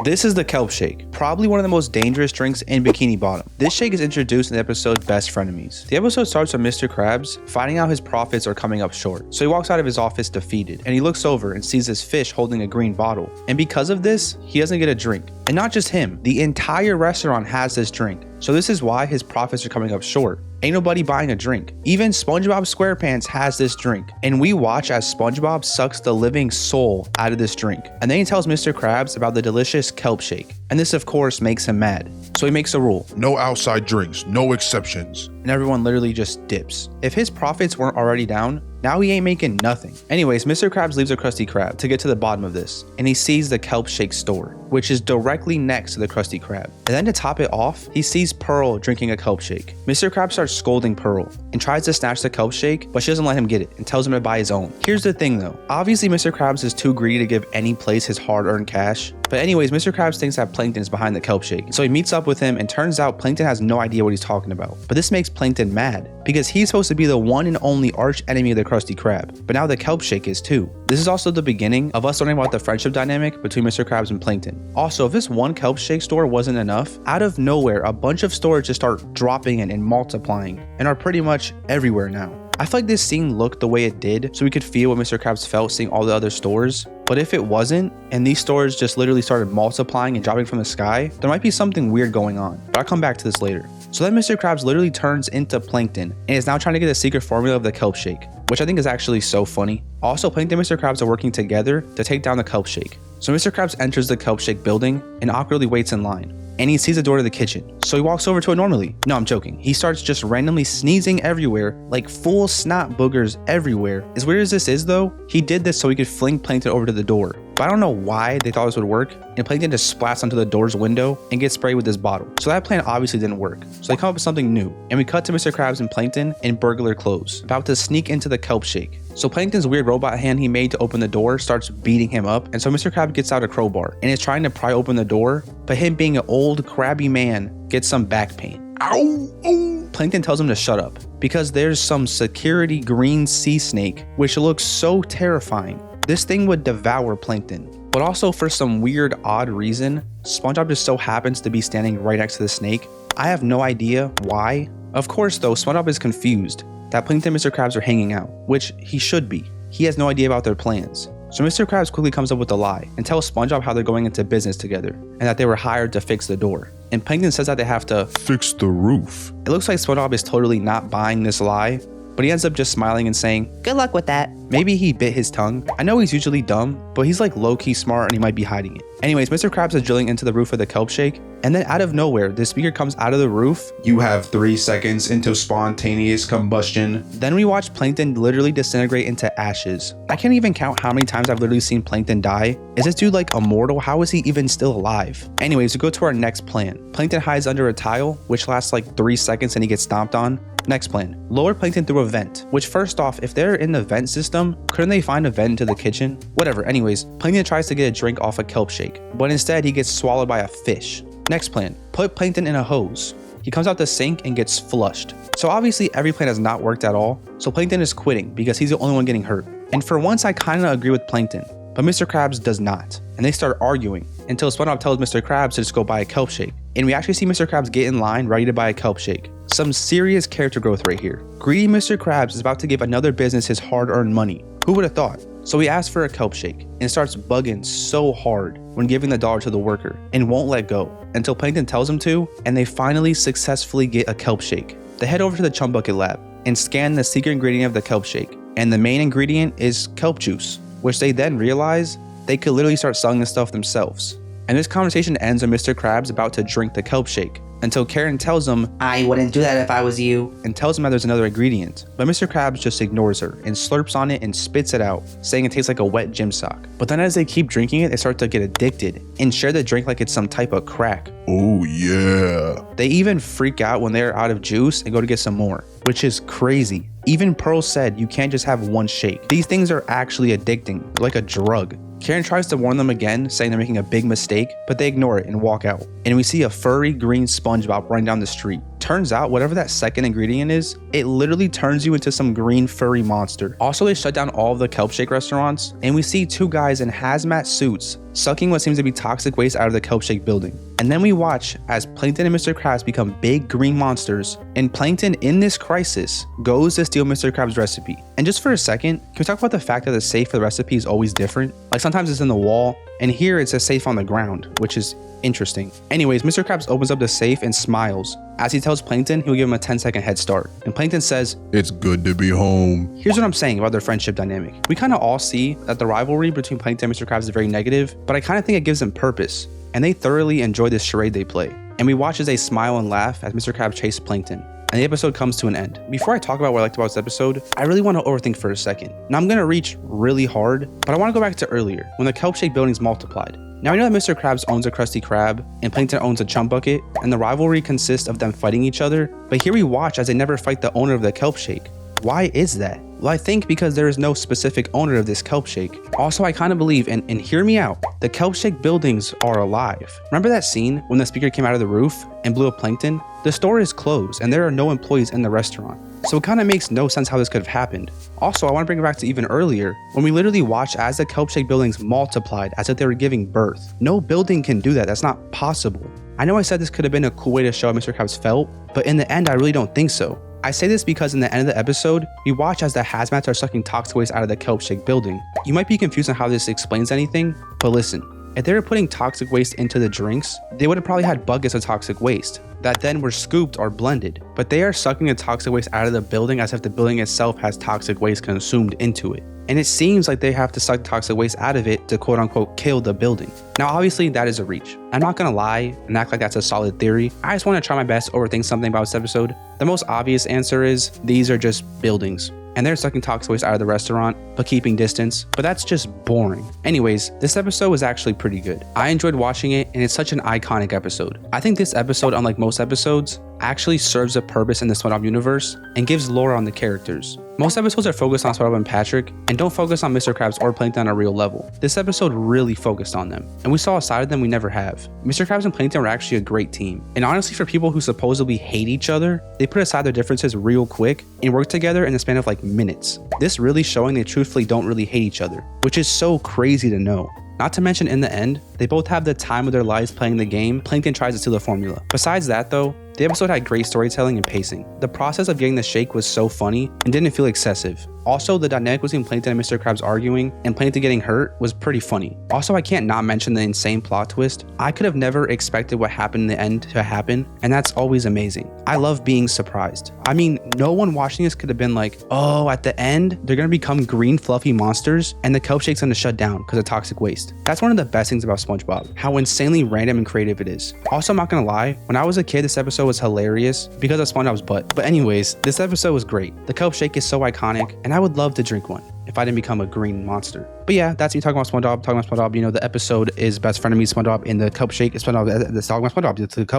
This is the Kelp Shake, probably one of the most dangerous drinks in Bikini Bottom. This shake is introduced in the episode Best Frenemies. The episode starts with Mr. Krabs finding out his profits are coming up short. So he walks out of his office defeated, and he looks over and sees this fish holding a green bottle. And because of this, he doesn't get a drink. And not just him, the entire restaurant has this drink. So this is why his profits are coming up short. Ain't nobody buying a drink. Even SpongeBob SquarePants has this drink. And we watch as SpongeBob sucks the living soul out of this drink. And then he tells Mr. Krabs about the delicious Kelp Shake. And this of course makes him mad. So he makes a rule. No outside drinks, no exceptions. And everyone literally just dips. If his profits weren't already down, now he ain't making nothing. Anyways, Mr. Krabs leaves a Krusty Krab to get to the bottom of this, and he sees the Kelp Shake store, which is directly next to the Krusty Krab. And then to top it off, he sees Pearl drinking a Kelp Shake. Mr. Krabs starts scolding Pearl and tries to snatch the Kelp Shake, but she doesn't let him get it and tells him to buy his own. Here's the thing though, obviously Mr. Krabs is too greedy to give any place his hard-earned cash. But anyways, Mr. Krabs thinks that Plankton is behind the Kelp Shake. So he meets up with him and turns out Plankton has no idea what he's talking about. But this makes Plankton mad because he's supposed to be the one and only arch enemy of the Krusty Krab. But now the Kelp Shake is too. This is also the beginning of us learning about the friendship dynamic between Mr. Krabs and Plankton. Also, if this one Kelp Shake store wasn't enough, out of nowhere, a bunch of stores just start dropping in and multiplying and are pretty much everywhere now. I feel like this scene looked the way it did so we could feel what Mr. Krabs felt seeing all the other stores. But if it wasn't, and these stores just literally started multiplying and dropping from the sky, there might be something weird going on. But I'll come back to this later. So then Mr. Krabs literally turns into Plankton and is now trying to get the secret formula of the Kelp Shake, which I think is actually so funny. Also, Plankton and Mr. Krabs are working together to take down the Kelp Shake. So Mr. Krabs enters the Kelp Shake building and awkwardly waits in line. And he sees the door to the kitchen. So he walks over to it normally. No, I'm joking. He starts just randomly sneezing everywhere, like full snot boogers everywhere. As weird as this is though, he did this so he could fling Plankton over to the door. But I don't know why they thought this would work, and Plankton just splats onto the door's window and gets sprayed with this bottle. So that plan obviously didn't work. So they come up with something new, and we cut to Mr. Krabs and Plankton in burglar clothes, about to sneak into the Kelp Shake. So Plankton's weird robot hand he made to open the door starts beating him up, and so Mr. Krabs gets out a crowbar and is trying to pry open the door, but him being an old crabby man gets some back pain. Ow! Ow! Plankton tells him to shut up because there's some security green sea snake which looks so terrifying. This thing would devour Plankton. But also for some weird odd reason, SpongeBob just so happens to be standing right next to the snake. I have no idea why. Of course though, SpongeBob is confused that Plankton and Mr. Krabs are hanging out, which he should be. He has no idea about their plans. So Mr. Krabs quickly comes up with a lie and tells SpongeBob how they're going into business together and that they were hired to fix the door. And Plankton says that they have to fix the roof. It looks like SpongeBob is totally not buying this lie, but he ends up just smiling and saying, "Good luck with that." Maybe he bit his tongue. I know he's usually dumb, but he's like low-key smart and he might be hiding it. Anyways, Mr. Krabs is drilling into the roof of the Kelp Shake, and then out of nowhere, the speaker comes out of the roof. You have 3 seconds into spontaneous combustion. Then we watch Plankton literally disintegrate into ashes. I can't even count how many times I've literally seen Plankton die. Is this dude like immortal? How is he even still alive? Anyways, we go to our next plan. Plankton hides under a tile, which lasts like 3 seconds and he gets stomped on. Next plan, lower Plankton through a vent, which first off, if they're in the vent system, couldn't they find a vent into the kitchen? Whatever, anyways, Plankton tries to get a drink off a Kelp Shake, but instead he gets swallowed by a fish. Next plan, put Plankton in a hose. He comes out the sink and gets flushed. So obviously every plan has not worked at all, so Plankton is quitting because he's the only one getting hurt. And for once I kinda agree with Plankton, but Mr. Krabs does not, and they start arguing until SpongeBob tells Mr. Krabs to just go buy a Kelp Shake. And we actually see Mr. Krabs get in line ready to buy a Kelp Shake. Some serious character growth right here. Greedy Mr. Krabs is about to give another business his hard-earned money. Who would have thought? So he asks for a Kelp Shake and starts bugging so hard when giving the dollar to the worker and won't let go until Plankton tells him to, and they finally successfully get a Kelp Shake. They head over to the Chum Bucket lab and scan the secret ingredient of the Kelp Shake, and the main ingredient is kelp juice, which they then realize they could literally start selling this stuff themselves. And this conversation ends with Mr. Krabs about to drink the Kelp Shake until Karen tells him, "I wouldn't do that if I was you." and tells him that there's another ingredient. But Mr. Krabs just ignores her and slurps on it and spits it out, saying it tastes like a wet gym sock. But then as they keep drinking it, they start to get addicted and share the drink like it's some type of crack. Oh yeah. They even freak out when they're out of juice and go to get some more, which is crazy. Even Pearl said you can't just have one shake. These things are actually addicting, like a drug. Karen tries to warn them again, saying they're making a big mistake, but they ignore it and walk out. And we see a furry green SpongeBob running down the street. Turns out whatever that second ingredient is, it literally turns you into some green furry monster. Also, they shut down all of the Kelp Shake restaurants, and we see two guys in hazmat suits sucking what seems to be toxic waste out of the Kelp Shake building. And then we watch as Plankton and Mr. Krabs become big green monsters, and Plankton in this crisis goes to steal Mr. Krabs' recipe. And just for a second, can we talk about the fact that the safe for the recipe is always different? Like sometimes it's in the wall, and here it's a safe on the ground, which is interesting. Anyways, Mr. Krabs opens up the safe and smiles as he tells Plankton he'll give him a 10-second head start. And Plankton says, It's good to be home. here's what I'm saying about their friendship dynamic. We kind of all see that the rivalry between Plankton and Mr. Krabs is very negative, but I kind of think it gives them purpose, and they thoroughly enjoy this charade they play. And we watch as they smile and laugh as Mr. Krabs chases Plankton, and the episode comes to an end. Before I talk about what I liked about this episode, I really want to overthink for a second. Now I'm going to reach really hard, but I want to go back to earlier, when the Kelp Shake buildings multiplied. Now we know that Mr. Krabs owns a Krusty Krab, and Plankton owns a Chum Bucket, and the rivalry consists of them fighting each other, but here we watch as they never fight the owner of the Kelp Shake. Why is that? Well, I think because there is no specific owner of this Kelp Shake. Also, I kind of believe, and hear me out, the Kelp Shake buildings are alive. Remember that scene when the speaker came out of the roof and blew up Plankton? The store is closed and there are no employees in the restaurant. So it kind of makes no sense how this could have happened. Also, I want to bring it back to even earlier, when we literally watched as the Kelp Shake buildings multiplied as if they were giving birth. No building can do that, that's not possible. I know I said this could have been a cool way to show how Mr. Krabs felt, but in the end, I really don't think so. I say this because in the end of the episode, we watch as the hazmats are sucking toxic waste out of the Kelp Shake building. You might be confused on how this explains anything, but listen. If they were putting toxic waste into the drinks, they would have probably had buckets of toxic waste that then were scooped or blended. But they are sucking the toxic waste out of the building as if the building itself has toxic waste consumed into it. And it seems like they have to suck toxic waste out of it to quote unquote kill the building. Now obviously that is a reach. I'm not gonna lie and act like that's a solid theory. I just want to try my best to overthink something about this episode. The most obvious answer is these are just buildings. And they're sucking toxic waste out of the restaurant, but keeping distance. But that's just boring. Anyways, this episode was actually pretty good. I enjoyed watching it, and it's such an iconic episode. I think this episode, unlike most episodes, actually serves a purpose in the SpongeBob universe and gives lore on the characters. Most episodes are focused on SpongeBob and Patrick and don't focus on Mr. Krabs or Plankton on a real level. This episode really focused on them, and we saw a side of them we never have. Mr. Krabs and Plankton were actually a great team, and honestly for people who supposedly hate each other, they put aside their differences real quick and work together in the span of like minutes. This really showing they truthfully don't really hate each other, which is so crazy to know. Not to mention in the end, they both have the time of their lives playing the game. Plankton tries to steal the formula. Besides that though, the episode had great storytelling and pacing. The process of getting the shake was so funny and didn't feel excessive. Also, the dynamic between Plankton and Mr. Krabs arguing and Plankton getting hurt was pretty funny. Also, I can't not mention the insane plot twist. I could have never expected what happened in the end to happen, and that's always amazing. I love being surprised. I mean, no one watching this could have been like, oh, at the end, they're gonna become green fluffy monsters and the Kelp Shake's gonna shut down because of toxic waste. That's one of the best things about SpongeBob, how insanely random and creative it is. Also, I'm not gonna lie, when I was a kid, this episode was hilarious because of SpongeBob's butt. But anyways, this episode was great. The Kelp Shake is so iconic, and I would love to drink one if I didn't become a green monster. But yeah, that's me talking about SpongeBob. You know, the episode is Best Friend of Me, SpongeBob, in the Kelp Shake. SpongeBob, that's talking about SpongeBob. It's the Kelp